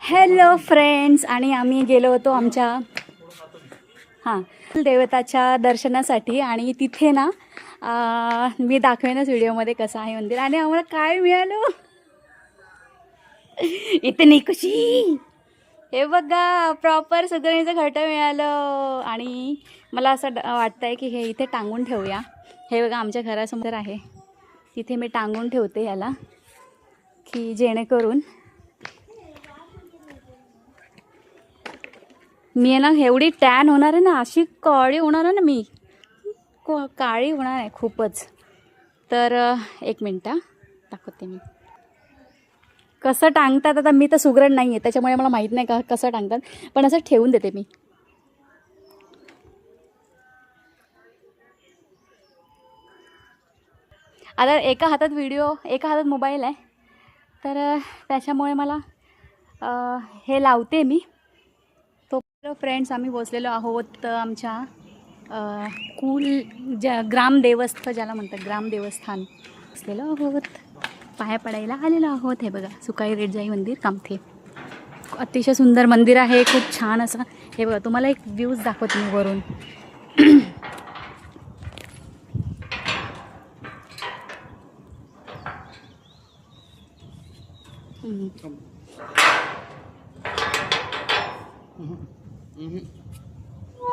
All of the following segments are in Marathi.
हॅलो फ्रेंड्स, आणि आम्ही गेलो होतो आमच्या देवताच्या दर्शनासाठी. आणि तिथे ना मी दाखवेनच व्हिडिओमध्ये कसं आहे मंदिर. आणि आम्हाला काय मिळालं इतनी खुशी. हे बघा, प्रॉपर सुगरणीचं घरटं मिळालं. आणि मला असं वाटतंय की हे इथे टांगून ठेवूया. हे बघा आमच्या घरासमोर आहे, तिथे मी टांगून ठेवते याला, की जेणेकरून मी आहे ना एवढी टॅन होणार आहे ना, अशी काळी होणार आहे ना, मी काळी होणार आहे खूपच. तर एक मिनटं दाखवते मी कसं टांगतात. आता मी तर सुगरण नाही आहे, त्याच्यामुळे मला माहीत नाही का कसं टांगतात, पण असं ठेवून देते मी. आता एका हातात व्हिडिओ, एका हातात मोबाईल आहे, तर त्याच्यामुळे मला हे लावते मी. तो फ्रेंड्स, आम्ही बसलेलो आहोत आमच्या ग्रामदेवस्थ ज्याला म्हणतात, ग्रामदेवस्थान बसलेलो आहोत, पाया पडायला आलेलो आहोत. हे बघा, सुकाई रेडजाई मंदिर कामथे. अतिशय सुंदर मंदिर आहे, खूप छान असं. हे बघा, तुम्हाला एक व्ह्यूज दाखवते मी वरून.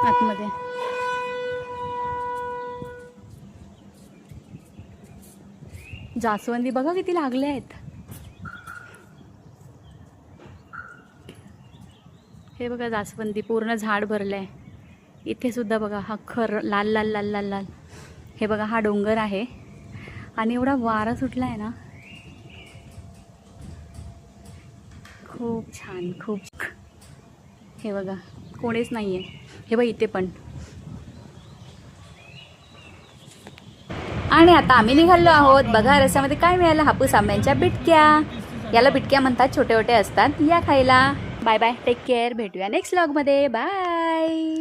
आतमध्ये जास्वंदी बघा किती लागले आहेत. हे बघा, जास्वंदी पूर्ण झाड भरलं आहे. इथे सुद्धा बघा, हा लाल लाल लाल लाल लाल. हे बघा, हा डोंगर आहे आणि एवढा वारा सुटला आहे ना, खूप छान, खूप. हे बघा, कोणीच नाही आहे. हे बघा, इथे पण. आणि आता आम्ही निघालो आहोत. बघा, रस्त्यामध्ये काय मिळालं, हापूस आंब्यांच्या बिटक्या. याला बिटक्या म्हणतात, छोटे छोटे असतात, या खायला. बाय बाय, टेक केअर, भेटूया नेक्स्ट व्लॉगमध्ये. बाय.